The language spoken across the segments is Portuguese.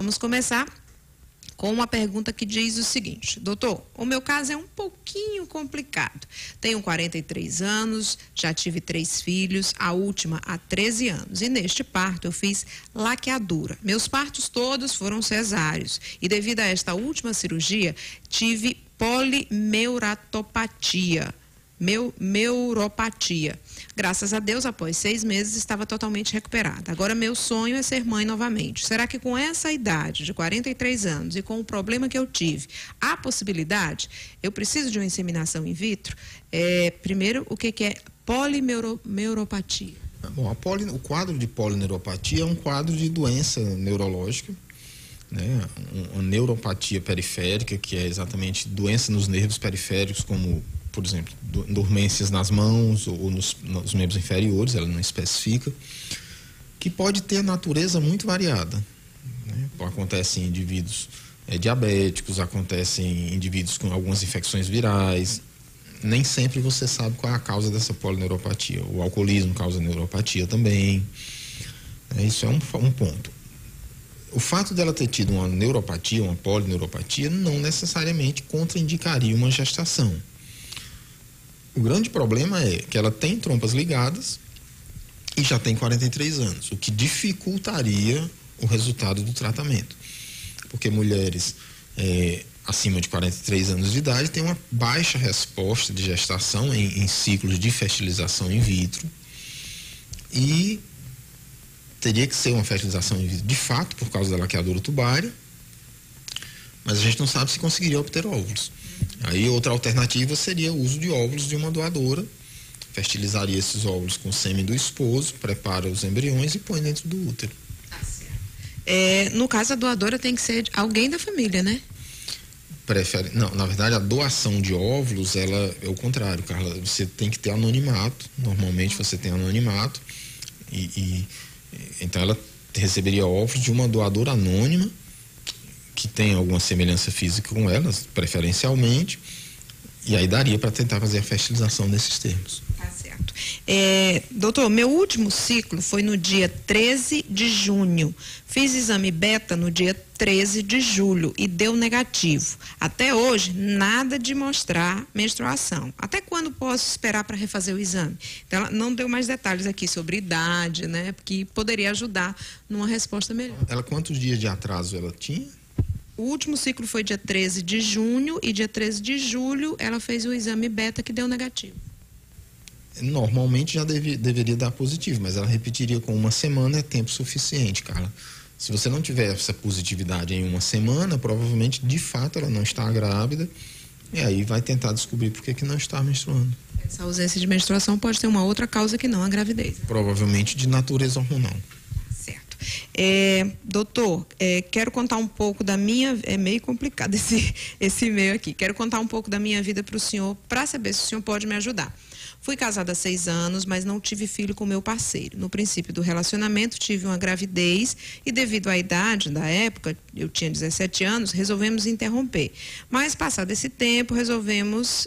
Vamos começar com uma pergunta que diz o seguinte: doutor, o meu caso é um pouquinho complicado. Tenho 43 anos, já tive 3 filhos, a última há 13 anos. E neste parto eu fiz laqueadura. Meus partos todos foram cesáreos. E devido a esta última cirurgia, tive polineuratopatia. Neuropatia. Graças a Deus, após 6 meses, estava totalmente recuperada. Agora, meu sonho é ser mãe novamente. Será que com essa idade de 43 anos e com o problema que eu tive, há possibilidade? Eu preciso de uma inseminação in vitro? Primeiro, o que é polineuropatia? Bom, o quadro de polineuropatia é um quadro de doença neurológica, né? Uma neuropatia periférica, que é exatamente doença nos nervos periféricos, como, por exemplo, dormências nas mãos ou nos membros inferiores, ela não especifica, que pode ter natureza muito variada, né? Acontece em indivíduos diabéticos, acontece em indivíduos com algumas infecções virais. Nem sempre você sabe qual é a causa dessa polineuropatia. O alcoolismo causa neuropatia também. Isso é um ponto. O fato dela ter tido uma neuropatia, uma polineuropatia, não necessariamente contraindicaria uma gestação. O grande problema é que ela tem trompas ligadas e já tem 43 anos, o que dificultaria o resultado do tratamento. Porque mulheres acima de 43 anos de idade têm uma baixa resposta de gestação em ciclos de fertilização in vitro, e teria que ser uma fertilização in vitro de fato por causa da laqueadura tubária, mas a gente não sabe se conseguiria obter óvulos. Aí outra alternativa seria o uso de óvulos de uma doadora. Fertilizaria esses óvulos com o sêmen do esposo, prepara os embriões e põe dentro do útero. Tá certo. No caso, a doadora tem que ser alguém da família, né? Não, na verdade, a doação de óvulos, ela é o contrário, Carla. Você tem que ter anonimato. Normalmente você tem anonimato. Então ela receberia óvulos de uma doadora anônima, que tem alguma semelhança física com elas, preferencialmente, e aí daria para tentar fazer a fertilização nesses termos. Tá certo. Doutor, meu último ciclo foi no dia 13 de junho. Fiz exame beta no dia 13 de julho e deu negativo. Até hoje, nada de mostrar menstruação. Até quando posso esperar para refazer o exame? Então, ela não deu mais detalhes aqui sobre idade, né? Porque poderia ajudar numa resposta melhor. Ela, quantos dias de atraso ela tinha? O último ciclo foi dia 13 de junho e dia 13 de julho ela fez o exame beta que deu negativo. Normalmente já deveria dar positivo, mas ela repetiria com uma semana, é tempo suficiente, Carla. Se você não tiver essa positividade em uma semana, provavelmente, de fato, ela não está grávida, e aí vai tentar descobrir por que não está menstruando. Essa ausência de menstruação pode ter uma outra causa que não a gravidez. Provavelmente de natureza hormonal. Certo. Doutor, quero contar um pouco da minha... É meio complicado esse e-mail aqui. Quero contar um pouco da minha vida para o senhor, para saber se o senhor pode me ajudar. Fui casada há 6 anos, mas não tive filho com meu parceiro. No princípio do relacionamento, tive uma gravidez e, devido à idade da época, eu tinha 17 anos, resolvemos interromper. Mas, passado esse tempo, resolvemos...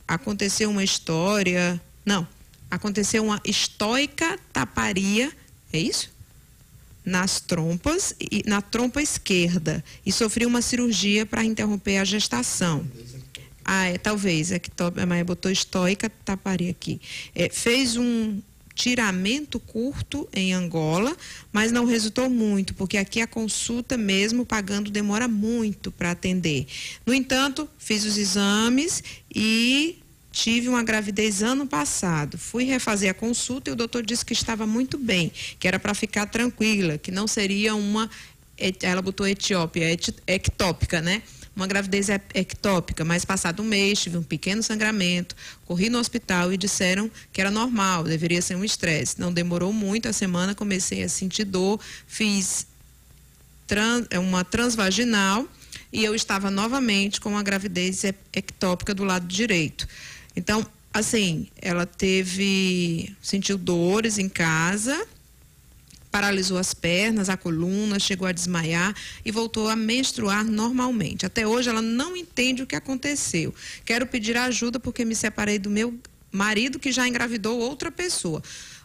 Aconteceu uma história... Não, aconteceu uma estoica taparia, é isso? Nas trompas, na trompa esquerda, e sofri uma cirurgia para interromper a gestação. Talvez, mas botou estoica taparia aqui. Fez um tiramento curto em Angola, mas não resultou muito, porque aqui a consulta mesmo pagando demora muito para atender. No entanto, fiz os exames e tive uma gravidez ano passado. Fui refazer a consulta e o doutor disse que estava muito bem, que era para ficar tranquila, que não seria uma... Ela botou etiópia, ectópica, né? Uma gravidez ectópica, mas passado um mês, tive um pequeno sangramento, corri no hospital e disseram que era normal, deveria ser um estresse. Não demorou muito, a semana comecei a sentir dor, fiz uma transvaginal e eu estava novamente com uma gravidez ectópica do lado direito. Então, assim, ela sentiu dores em casa, paralisou as pernas, a coluna, chegou a desmaiar e voltou a menstruar normalmente. Até hoje ela não entende o que aconteceu. Quero pedir ajuda porque me separei do meu marido que já engravidou outra pessoa.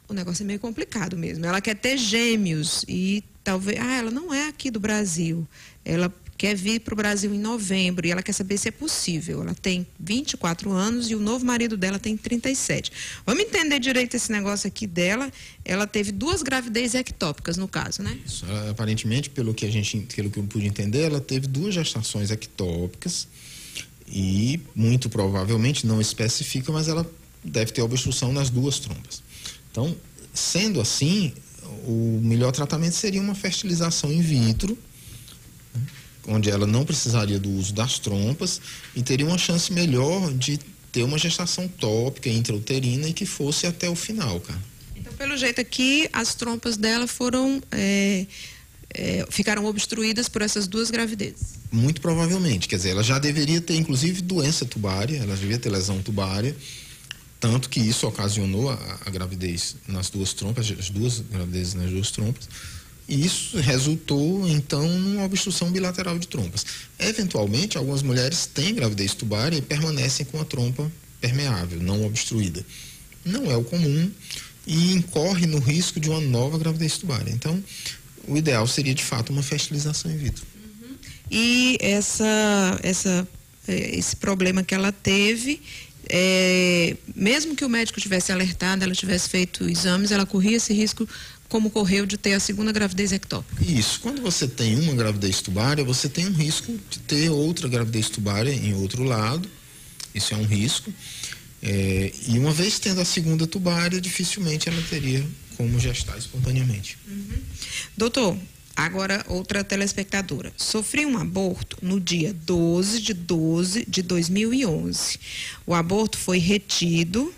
O negócio é meio complicado mesmo. Ela quer ter gêmeos e talvez, ela não é aqui do Brasil, ela quer vir para o Brasil em novembro e ela quer saber se é possível. Ela tem 24 anos e o novo marido dela tem 37. Vamos entender direito esse negócio aqui dela. Ela teve 2 gravidez ectópicas, no caso, né? Isso. Aparentemente, pelo que eu pude entender, ela teve 2 gestações ectópicas e, muito provavelmente, não especifica, mas ela deve ter obstrução nas 2 trompas. Então, sendo assim, o melhor tratamento seria uma fertilização in vitro, onde ela não precisaria do uso das trompas e teria uma chance melhor de ter uma gestação tópica, intrauterina e que fosse até o final, cara. Então, pelo jeito aqui, as trompas dela ficaram obstruídas por essas 2 gravidezes. Muito provavelmente, quer dizer, ela já deveria ter, inclusive, doença tubária, ela devia ter lesão tubária, tanto que isso ocasionou a gravidez nas 2 trompas, as 2 gravidezes nas 2 trompas. E isso resultou, então, numa obstrução bilateral de trompas. Eventualmente, algumas mulheres têm gravidez tubária e permanecem com a trompa permeável, não obstruída. Não é o comum e incorre no risco de uma nova gravidez tubária. Então, o ideal seria, de fato, uma fertilização in vitro. E esse problema que ela teve, mesmo que o médico tivesse alertado, ela tivesse feito exames, ela corria esse risco como correu de ter a 2ª gravidez ectópica. Isso. Quando você tem uma gravidez tubária, você tem um risco de ter outra gravidez tubária em outro lado. Isso é um risco. E uma vez tendo a 2ª tubária, dificilmente ela teria como gestar espontaneamente. Doutor, agora outra telespectadora. Sofri um aborto no dia 12 de 12 de 2011. O aborto foi retido.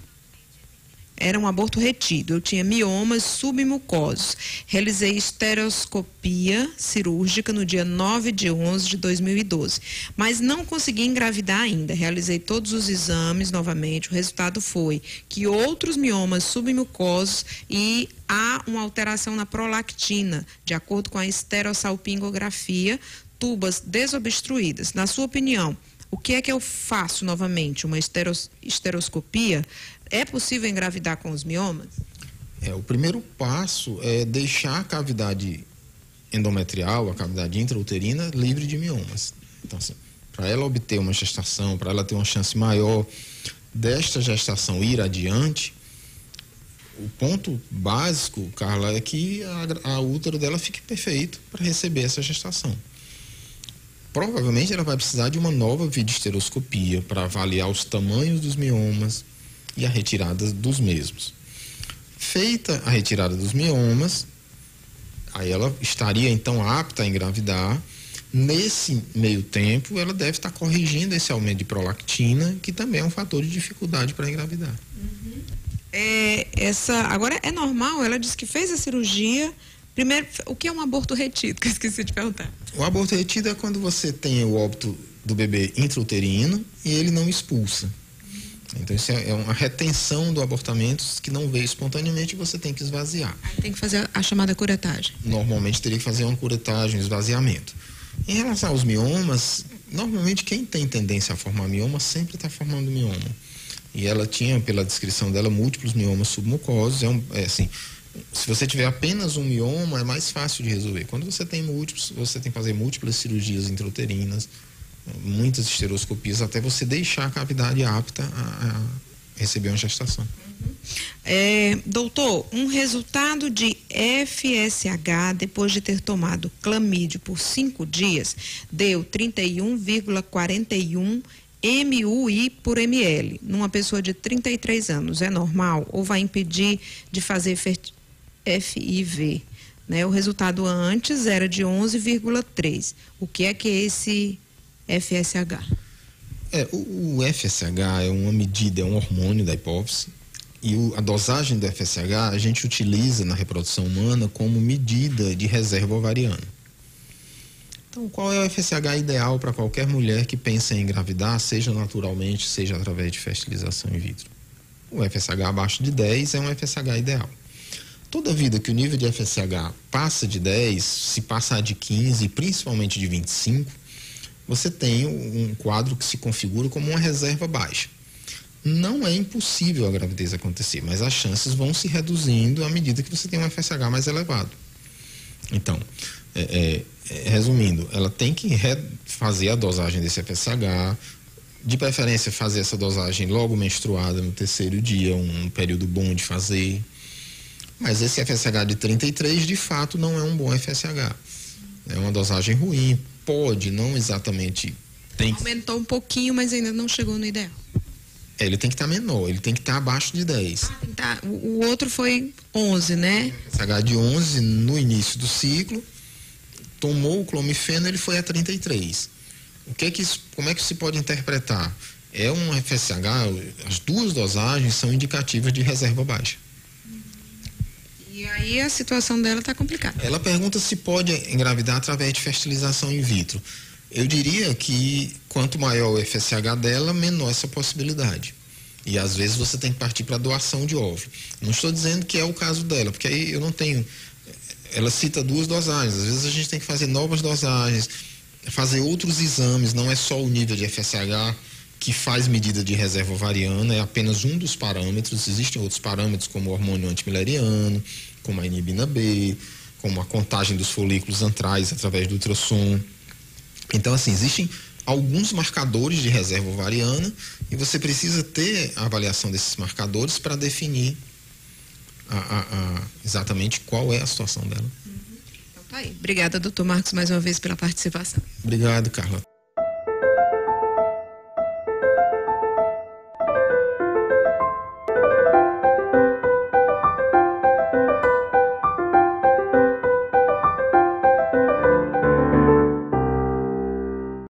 Era um aborto retido. Eu tinha miomas submucosos. Realizei estereoscopia cirúrgica no dia 9 de 11 de 2012. Mas não consegui engravidar ainda. Realizei todos os exames novamente. O resultado foi que outros miomas submucosos e há uma alteração na prolactina, de acordo com a esterosalpingografia, tubas desobstruídas. Na sua opinião, o que é que eu faço novamente? Uma esteroscopia? É possível engravidar com os miomas? O primeiro passo é deixar a cavidade endometrial, a cavidade intrauterina, livre de miomas. Então, assim, para ela obter uma gestação, para ela ter uma chance maior desta gestação ir adiante, o ponto básico, Carla, é que a útero dela fique perfeito para receber essa gestação. Provavelmente ela vai precisar de uma nova videoesteroscopia para avaliar os tamanhos dos miomas e a retirada dos mesmos. Feita a retirada dos miomas, aí ela estaria então apta a engravidar. Nesse meio tempo, ela deve estar corrigindo esse aumento de prolactina, que também é um fator de dificuldade para engravidar. Agora é normal, ela disse que fez a cirurgia. Primeiro, o que é um aborto retido? Que eu esqueci de perguntar. O aborto retido é quando você tem o óbito do bebê intrauterino e ele não expulsa. Então, isso é uma retenção do abortamento que não veio espontaneamente e você tem que esvaziar. Aí tem que fazer a chamada curetagem. Normalmente teria que fazer uma curetagem, um esvaziamento. Em relação aos miomas, normalmente quem tem tendência a formar mioma sempre está formando mioma. E ela tinha, pela descrição dela, múltiplos miomas submucosos. Se você tiver apenas um mioma, é mais fácil de resolver. Quando você tem múltiplos, você tem que fazer múltiplas cirurgias intrauterinas, muitas esteroscopias, até você deixar a cavidade apta a receber uma gestação. Doutor, um resultado de FSH depois de ter tomado clamídio por 5 dias deu 31,41 MUI por ml numa pessoa de 33 anos. É normal ou vai impedir de fazer FIV? O resultado antes era de 11,3. O que é esse FSH? O FSH é uma medida, é um hormônio da hipófise, e a dosagem do FSH a gente utiliza na reprodução humana como medida de reserva ovariana. Então, qual é o FSH ideal para qualquer mulher que pensa em engravidar, seja naturalmente, seja através de fertilização in vitro? O FSH abaixo de 10 é um FSH ideal. Toda vida que o nível de FSH passa de 10, se passar de 15, principalmente de 25, você tem um quadro que se configura como uma reserva baixa. Não é impossível a gravidez acontecer, mas as chances vão se reduzindo à medida que você tem um FSH mais elevado. Então, resumindo, ela tem que fazer a dosagem desse FSH, de preferência fazer essa dosagem logo menstruada, no terceiro dia, um período bom de fazer. Mas esse FSH de 33, de fato, não é um bom FSH. É uma dosagem ruim, pode, não exatamente... Aumentou um pouquinho, mas ainda não chegou no ideal. Ele tem que estar menor, ele tem que estar abaixo de 10. O outro foi 11, né? FSH de 11 no início do ciclo, tomou o clomifeno, ele foi a 33. Como é que se pode interpretar? É um FSH, as duas dosagens são indicativas de reserva baixa. E aí a situação dela está complicada. Ela pergunta se pode engravidar através de fertilização in vitro. Eu diria que quanto maior o FSH dela, menor essa possibilidade. E às vezes você tem que partir para doação de óvulo. Não estou dizendo que é o caso dela, porque aí eu não tenho... Ela cita duas dosagens, às vezes a gente tem que fazer novas dosagens, fazer outros exames, não é só o nível de FSH que faz medida de reserva ovariana, é apenas um dos parâmetros. Existem outros parâmetros como o hormônio antimileriano, como a inibina B, como a contagem dos folículos antrais através do ultrassom. Então, assim, existem alguns marcadores de reserva ovariana e você precisa ter a avaliação desses marcadores para definir exatamente qual é a situação dela. Então tá aí. Obrigada, doutor Marcos, mais uma vez pela participação. Obrigado, Carla.